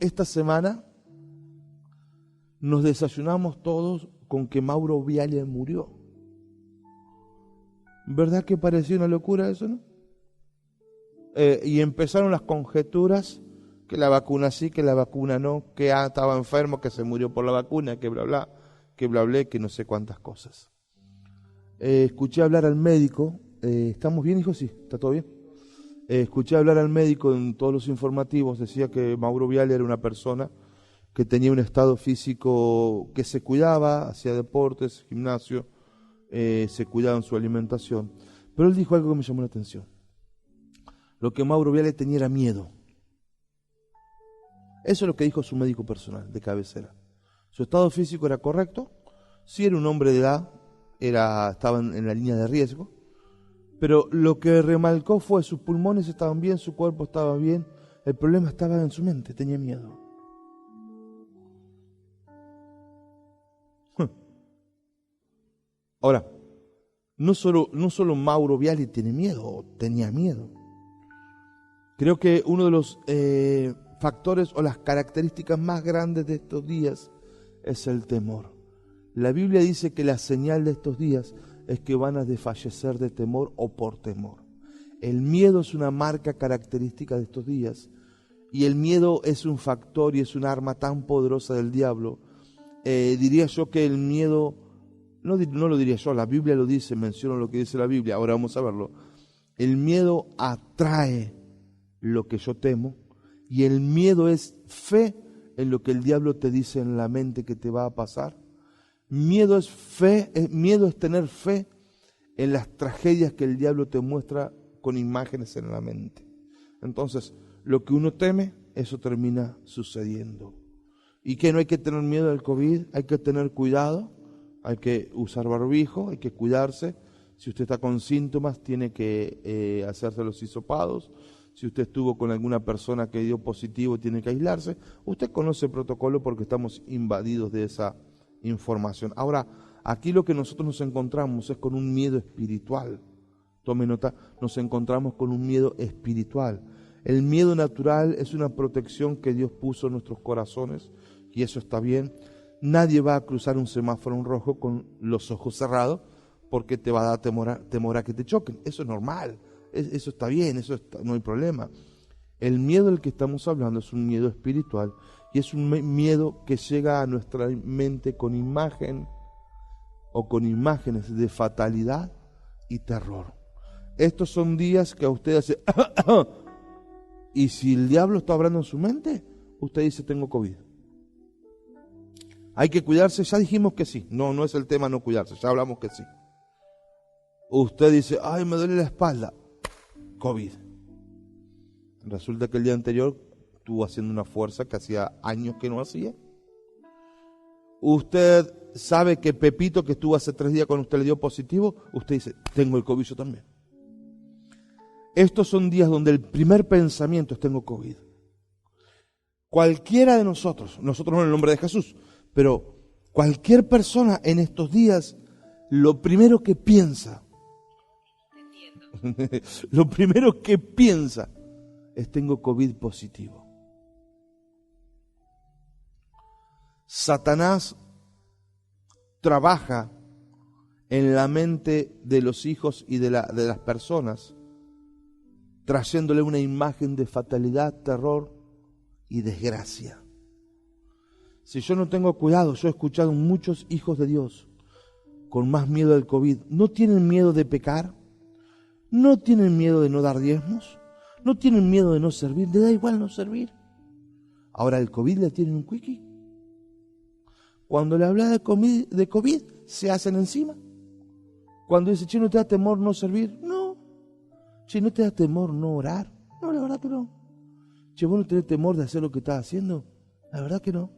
esta semana nos desayunamos todos con que Mauro Viale murió. ¿Verdad que parecía una locura eso, no? Y empezaron las conjeturas, que la vacuna sí, que la vacuna no, que estaba enfermo, que se murió por la vacuna, que bla bla, que no sé cuántas cosas. Escuché hablar al médico, ¿estamos bien, hijo? Sí, ¿está todo bien? Escuché hablar al médico en todos los informativos, decía que Mauro Viale era una persona que tenía un estado físico, que se cuidaba, hacía deportes, gimnasio, se cuidaba en su alimentación. Pero él dijo algo que me llamó la atención. Lo que Mauro Viale tenía era miedo. Eso es lo que dijo su médico personal de cabecera. Su estado físico era correcto, sí era un hombre de edad, estaba en la línea de riesgo, pero lo que remarcó fue sus pulmones estaban bien, su cuerpo estaba bien, el problema estaba en su mente, tenía miedo. Ahora, no solo Mauro Viale tiene miedo, tenía miedo. Creo que uno de los factores o las características más grandes de estos días es el temor. La Biblia dice que la señal de estos días es que van a desfallecer de temor o por temor. El miedo es una marca característica de estos días y el miedo es un factor y es un arma tan poderosa del diablo. Diría yo que el miedo, no lo diría yo, la Biblia lo dice, menciono lo que dice la Biblia, ahora vamos a verlo. El miedo atrae lo que yo temo y el miedo es fe en lo que el diablo te dice en la mente que te va a pasar. Miedo es fe, miedo es tener fe en las tragedias que el diablo te muestra con imágenes en la mente. Entonces, lo que uno teme, eso termina sucediendo. ¿Y qué? No hay que tener miedo del COVID, hay que tener cuidado, hay que usar barbijo, hay que cuidarse. Si usted está con síntomas, tiene que hacerse los hisopados. Si usted estuvo con alguna persona que dio positivo, tiene que aislarse. Usted conoce el protocolo porque estamos invadidos de esa información. Ahora, aquí lo que nosotros nos encontramos es con un miedo espiritual. Tome nota, nos encontramos con un miedo espiritual. El miedo natural es una protección que Dios puso en nuestros corazones y eso está bien. Nadie va a cruzar un semáforo en rojo con los ojos cerrados porque te va a dar temor a que te choquen. Eso es normal, eso está bien, no hay problema. El miedo del que estamos hablando es un miedo espiritual y es un miedo que llega a nuestra mente con imagen o con imágenes de fatalidad y terror. Estos son días que a usted hace y si el diablo está hablando en su mente, usted dice tengo COVID. Hay que cuidarse, ya dijimos que sí. No es el tema no cuidarse, ya hablamos que sí. Usted dice, ay, me duele la espalda, COVID. Resulta que el día anterior estuvo haciendo una fuerza que hacía años que no hacía. Usted sabe que Pepito, que estuvo hace 3 días cuando usted le dio positivo, usted dice, tengo el COVID yo también. Estos son días donde el primer pensamiento es tengo COVID. Cualquiera de nosotros no en el nombre de Jesús, pero cualquier persona en estos días, lo primero que piensa, lo primero que piensa es tengo COVID positivo. Satanás trabaja en la mente de los hijos y de las personas, trayéndole una imagen de fatalidad, terror y desgracia. Si yo no tengo cuidado, yo he escuchado muchos hijos de Dios con más miedo del COVID. ¿No tienen miedo de pecar? ¿No tienen miedo de no dar diezmos? ¿No tienen miedo de no servir? ¿Le da igual no servir? Ahora el COVID le tienen un quickie. Cuando le habla de COVID, se hacen encima. Cuando dice, che, ¿no te da temor no servir? No. Che, ¿no te da temor no orar? No, la verdad que no. Che, ¿vos no tenés temor de hacer lo que estás haciendo? La verdad que no.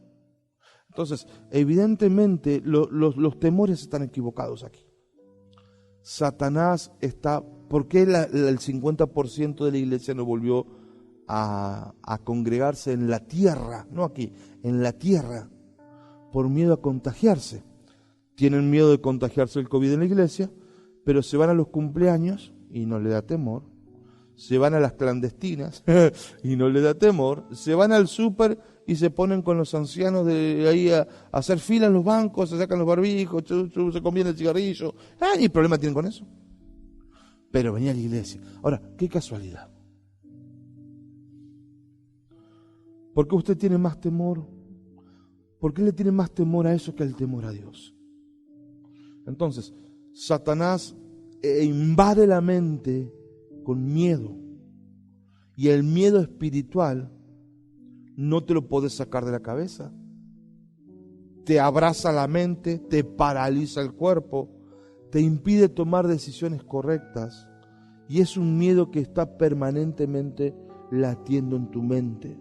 Entonces, evidentemente, los temores están equivocados aquí. Satanás está... ¿Por qué el 50% de la iglesia no volvió a congregarse en la tierra? No aquí, en la tierra. Por miedo a contagiarse. Tienen miedo de contagiarse el COVID en la iglesia, pero se van a los cumpleaños y no le da temor. Se van a las clandestinas y no le da temor. Se van al súper y se ponen con los ancianos de ahí a hacer fila en los bancos, se sacan los barbijos, se conviene el cigarrillo. Ni problema tienen con eso. Pero venía a la iglesia. Ahora, qué casualidad. ¿Por qué usted tiene más temor? ¿Por qué le tiene más temor a eso que al temor a Dios? Entonces, Satanás invade la mente con miedo. Y el miedo espiritual no te lo puedes sacar de la cabeza. Te abraza la mente, te paraliza el cuerpo, te impide tomar decisiones correctas. Y es un miedo que está permanentemente latiendo en tu mente.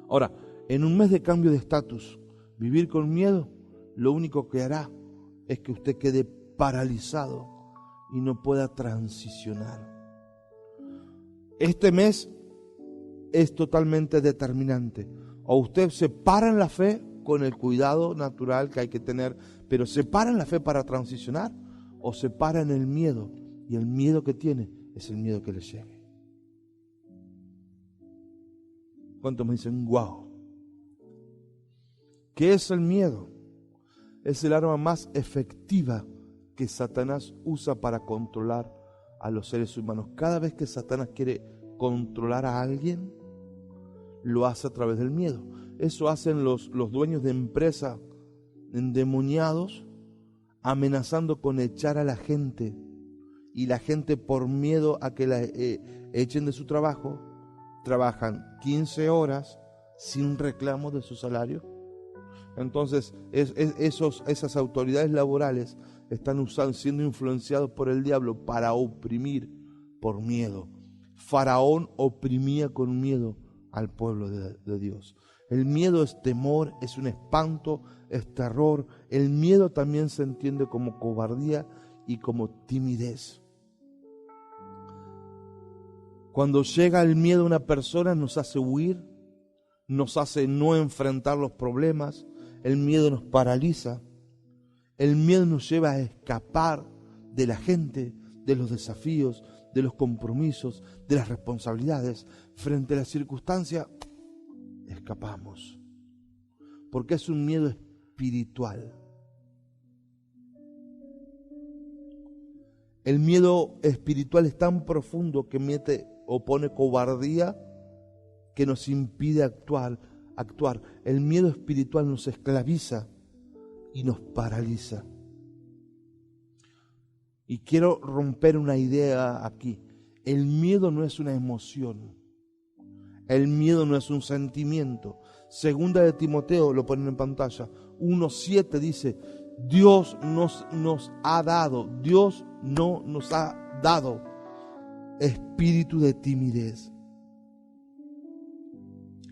Ahora, en un mes de cambio de estatus, vivir con miedo, lo único que hará es que usted quede paralizado y no pueda transicionar. Este mes es totalmente determinante. O usted se para en la fe con el cuidado natural que hay que tener, pero se para en la fe para transicionar, o se para en el miedo, y el miedo que tiene es el miedo que le llegue. ¿Cuántos me dicen, wow? ¿Qué es el miedo? Es el arma más efectiva que Satanás usa para controlar a los seres humanos. Cada vez que Satanás quiere controlar a alguien, lo hace a través del miedo. Eso hacen los dueños de empresa endemoniados, amenazando con echar a la gente. Y la gente, por miedo a que la echen de su trabajo, trabajan 15 horas sin reclamo de su salario. Entonces esas autoridades laborales están siendo influenciados por el diablo para oprimir por miedo. Faraón oprimía con miedo al pueblo de Dios. El miedo es temor, es un espanto, es terror. El miedo también se entiende como cobardía y como timidez. Cuando llega el miedo a una persona, nos hace huir, nos hace no enfrentar los problemas. El miedo nos paraliza. El miedo nos lleva a escapar de la gente, de los desafíos, de los compromisos, de las responsabilidades. Frente a la circunstancia, escapamos. Porque es un miedo espiritual. El miedo espiritual es tan profundo que mete o pone cobardía que nos impide actuar. El miedo espiritual nos esclaviza y nos paraliza. Y quiero romper una idea aquí. El miedo no es una emoción. El miedo no es un sentimiento. Segunda de Timoteo, lo ponen en pantalla, 1:7 dice, Dios nos ha dado, Dios no nos ha dado espíritu de timidez.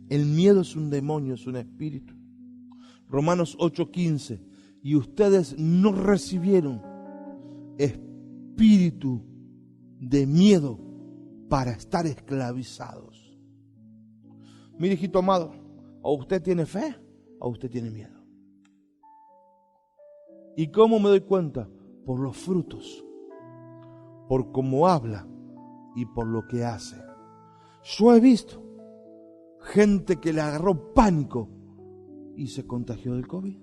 El miedo es un demonio, es un espíritu. Romanos 8:15, y ustedes no recibieron espíritu de miedo para estar esclavizados. Mire, hijito amado, o usted tiene fe o usted tiene miedo. ¿Y cómo me doy cuenta? Por los frutos, por cómo habla y por lo que hace. Yo he visto gente que le agarró pánico y se contagió del COVID.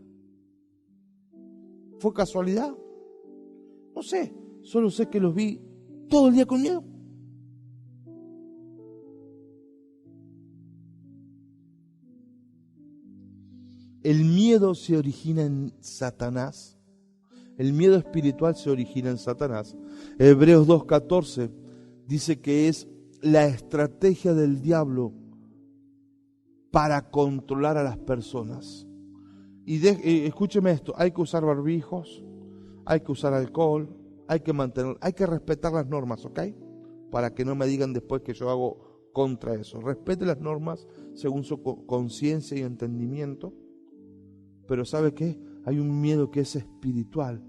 ¿Fue casualidad? No sé, solo sé que los vi todo el día con miedo. El miedo se origina en Satanás. El miedo espiritual se origina en Satanás. Hebreos 2:14 dice que es la estrategia del diablo para controlar a las personas. Y escúcheme esto, hay que usar barbijos, hay que usar alcohol, hay que respetar las normas, ¿ok? Para que no me digan después que yo hago contra eso. Respete las normas según su conciencia y entendimiento. Pero ¿sabe qué? Hay un miedo que es espiritual.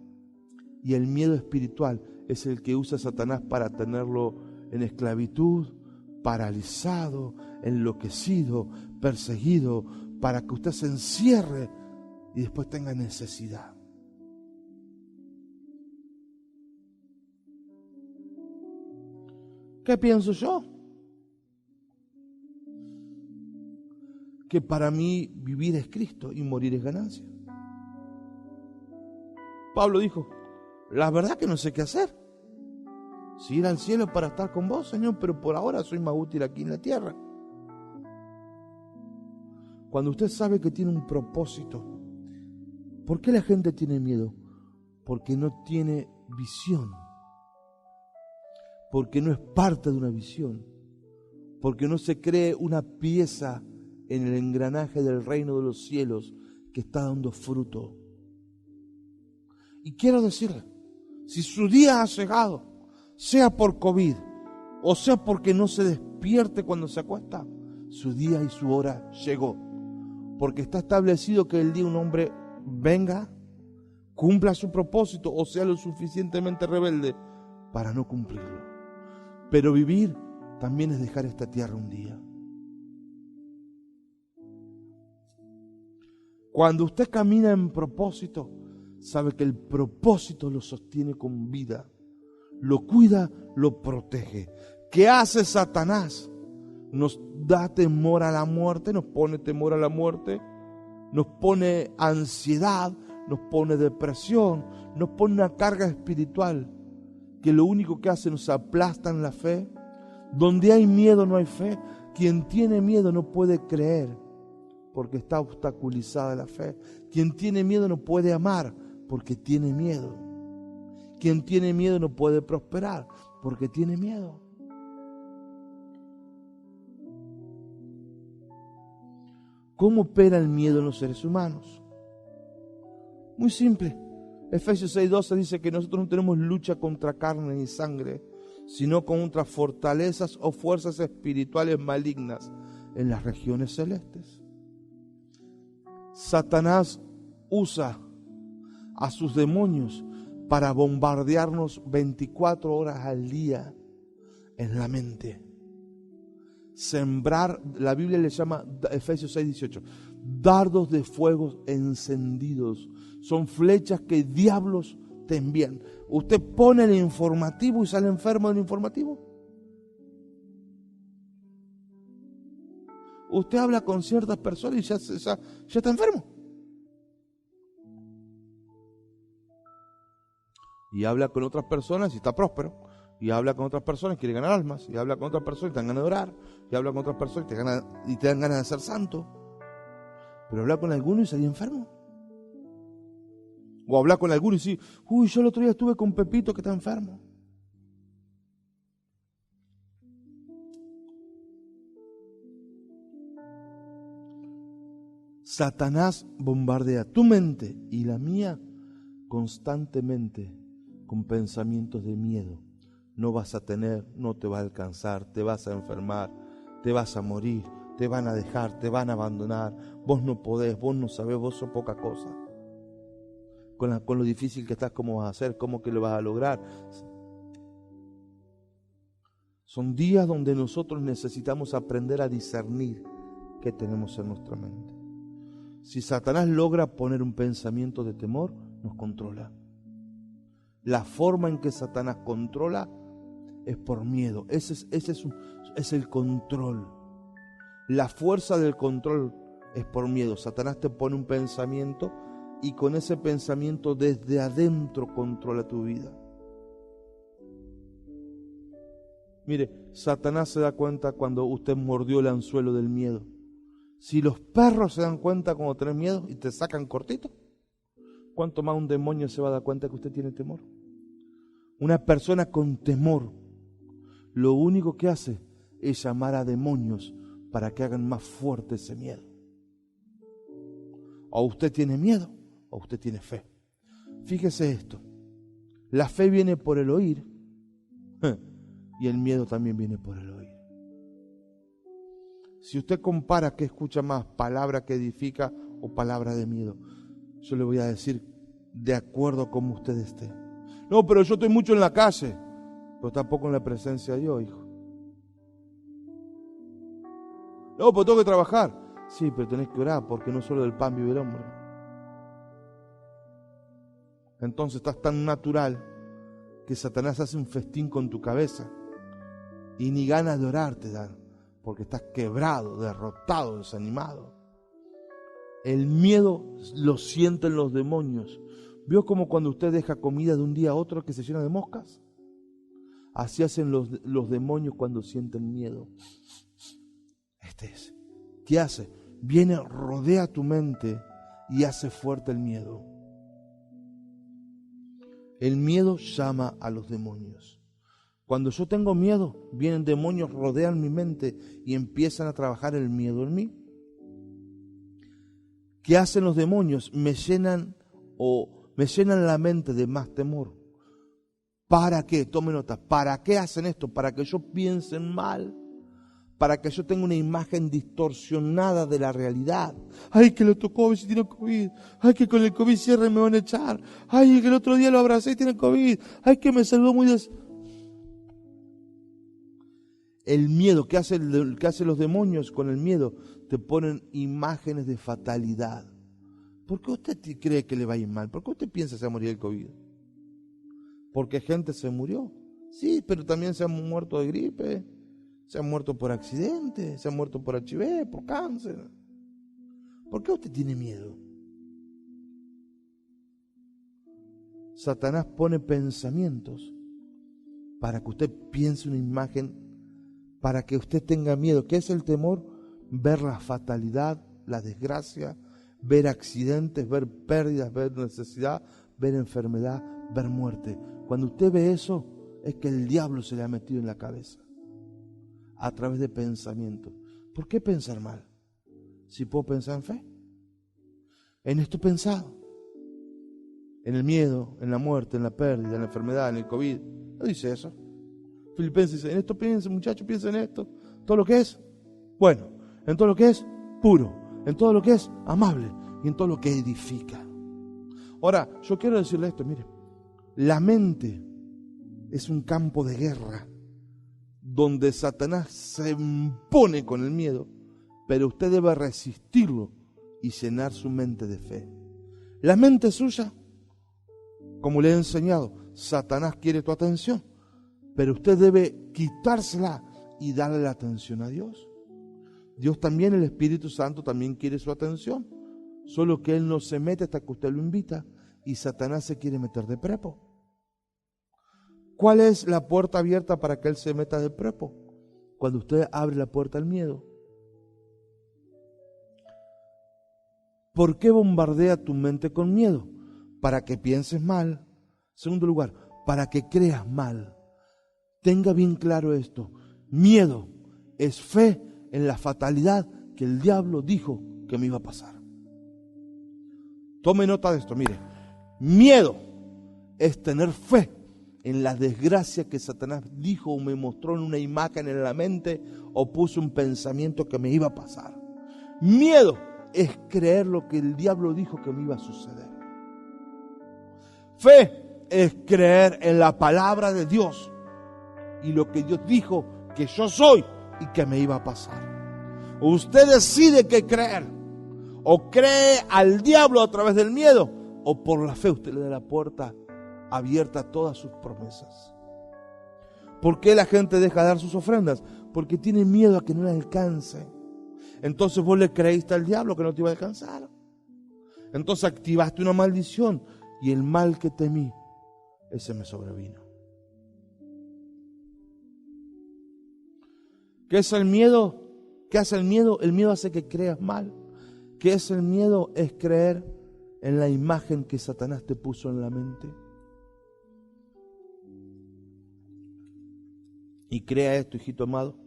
Y el miedo espiritual es el que usa Satanás para tenerlo en esclavitud, paralizado, enloquecido, perseguido, para que usted se encierre y después tenga necesidad. ¿Qué pienso yo? que para mí vivir es Cristo y morir es ganancia. Pablo dijo, la verdad que no sé qué hacer. Si ir al cielo para estar con vos, Señor, pero por ahora soy más útil aquí en la tierra. Cuando usted sabe que tiene un propósito, ¿por qué la gente tiene miedo? Porque no tiene visión, porque no es parte de una visión, porque no se cree una pieza en el engranaje del reino de los cielos que está dando fruto. Y quiero decirle, si su día ha llegado, sea por COVID o sea porque no se despierte cuando se acuesta, su día y su hora llegó. Porque está establecido que el día un hombre venga, cumpla su propósito o sea lo suficientemente rebelde para no cumplirlo. Pero vivir también es dejar esta tierra un día. Cuando usted camina en propósito, sabe que el propósito lo sostiene con vida, lo cuida, lo protege. ¿Qué hace Satanás? Nos da temor a la muerte, nos pone temor a la muerte, nos pone ansiedad, nos pone depresión, nos pone una carga espiritual que lo único que hace nos aplasta en la fe. Donde hay miedo no hay fe. Quien tiene miedo no puede creer porque está obstaculizada la fe. Quien tiene miedo no puede amar porque tiene miedo. Quien tiene miedo no puede prosperar porque tiene miedo. ¿Cómo opera el miedo en los seres humanos? Muy simple. Efesios 6:12 dice que nosotros no tenemos lucha contra carne ni sangre, sino contra fortalezas o fuerzas espirituales malignas en las regiones celestes. Satanás usa a sus demonios para bombardearnos 24 horas al día en la mente. Sembrar, la Biblia le llama, Efesios 6:18, dardos de fuego encendidos. Son flechas que diablos te envían. Usted pone el informativo y sale enfermo del informativo. Usted habla con ciertas personas y ya está enfermo. Y habla con otras personas y está próspero. Y habla con otras personas y quiere ganar almas. Y habla con otras personas y te dan ganas de orar. Y habla con otras personas y te dan ganas de ser santo. Pero habla con alguno y salí enfermo. O habla con alguno y decir, uy, yo el otro día estuve con Pepito que está enfermo. Satanás bombardea tu mente y la mía constantemente con pensamientos de miedo. No vas a tener, no te va a alcanzar, te vas a enfermar, te vas a morir, te van a dejar, te van a abandonar, vos no podés, vos no sabés, vos sos poca cosa. Con lo difícil que estás, ¿cómo vas a hacer? ¿Cómo que lo vas a lograr? Son días donde nosotros necesitamos aprender a discernir qué tenemos en nuestra mente. Si Satanás logra poner un pensamiento de temor, nos controla. La forma en que Satanás controla es por miedo. Ese es el control. La fuerza del control es por miedo. Satanás te pone un pensamiento y con ese pensamiento desde adentro controla tu vida. Mire, Satanás se da cuenta cuando usted mordió el anzuelo del miedo. Si los perros se dan cuenta cuando tenés miedo y te sacan cortito, ¿cuánto más un demonio se va a dar cuenta que usted tiene temor? Una persona con temor, lo único que hace es llamar a demonios para que hagan más fuerte ese miedo. O usted tiene miedo, o usted tiene fe. Fíjese esto, la fe viene por el oír, y el miedo también viene por el oír. Si usted compara qué escucha más, palabra que edifica o palabra de miedo, yo le voy a decir de acuerdo a cómo usted esté. No, pero yo estoy mucho en la calle, pero tampoco en la presencia de Dios, hijo. No, pero tengo que trabajar. Sí, pero tenés que orar, porque no solo del pan vive el hombre. Entonces estás tan natural que Satanás hace un festín con tu cabeza y ni ganas de orar te dan, porque estás quebrado, derrotado, desanimado. El miedo lo sienten los demonios. ¿Vio como cuando usted deja comida de un día a otro que se llena de moscas? Así hacen los demonios cuando sienten miedo. ¿Qué hace? Viene, rodea tu mente y hace fuerte el miedo. El miedo llama a los demonios. Cuando yo tengo miedo, vienen demonios, rodean mi mente y empiezan a trabajar el miedo en mí. ¿Qué hacen los demonios? Me llenan la mente de más temor. ¿Para qué? Tome nota. ¿Para qué hacen esto? Para que yo piense mal. Para que yo tenga una imagen distorsionada de la realidad. Ay, que lo tocó, a ver si tiene COVID. Ay, que con el COVID cierre me van a echar. Ay, que el otro día lo abracé y tiene COVID. Ay, que me saludó muy El miedo, ¿qué hacen los demonios con el miedo? Te ponen imágenes de fatalidad. ¿Por qué usted cree que le va a ir mal? ¿Por qué usted piensa que se va a morir el COVID? Porque gente se murió. Sí, pero también se han muerto de gripe, se han muerto por accidente, se han muerto por HIV, por cáncer. ¿Por qué usted tiene miedo? Satanás pone pensamientos para que usted piense una imagen, para que usted tenga miedo. ¿Qué es el temor? Ver la fatalidad, la desgracia, ver accidentes, ver pérdidas, ver necesidad, ver enfermedad, ver muerte. Cuando usted ve eso, es que el diablo se le ha metido en la cabeza a través de pensamientos. ¿Por qué pensar mal? Si puedo pensar en fe. En esto pensado. En el miedo, en la muerte, en la pérdida, en la enfermedad, en el COVID. No dice eso. Filipenses dice, en esto piensen, muchachos, piensen en esto. Todo lo que es bueno, en todo lo que es puro, en todo lo que es amable y en todo lo que edifica. Ahora, yo quiero decirle esto, mire, la mente es un campo de guerra donde Satanás se impone con el miedo, pero usted debe resistirlo y llenar su mente de fe. La mente suya, como le he enseñado, Satanás quiere tu atención, pero usted debe quitársela y darle la atención a Dios. Dios también, el Espíritu Santo, también quiere su atención, solo que Él no se mete hasta que usted lo invita y Satanás se quiere meter de prepo. ¿Cuál es la puerta abierta para que Él se meta de prepo? Cuando usted abre la puerta al miedo. ¿Por qué bombardea tu mente con miedo? Para que pienses mal. Segundo lugar, para que creas mal. Tenga bien claro esto. Miedo es fe en la fatalidad que el diablo dijo que me iba a pasar. Tome nota de esto, mire. Miedo es tener fe en la desgracia que Satanás dijo o me mostró en una imagen en la mente o puso un pensamiento que me iba a pasar. Miedo es creer lo que el diablo dijo que me iba a suceder. Fe es creer en la palabra de Dios y lo que Dios dijo que yo soy y que me iba a pasar. Usted decide qué creer. O cree al diablo a través del miedo, o por la fe usted le da la puerta abierta a todas sus promesas. ¿Por qué la gente deja de dar sus ofrendas? Porque tiene miedo a que no le alcance. Entonces vos le creíste al diablo que no te iba a alcanzar. Entonces activaste una maldición y el mal que temí, ese me sobrevino. ¿Qué es el miedo? ¿Qué hace el miedo? El miedo hace que creas mal. ¿Qué es el miedo? Es creer en la imagen que Satanás te puso en la mente. Y crea esto, hijito amado.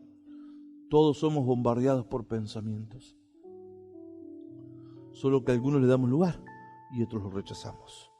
Todos somos bombardeados por pensamientos. Solo que a algunos le damos lugar y otros los rechazamos.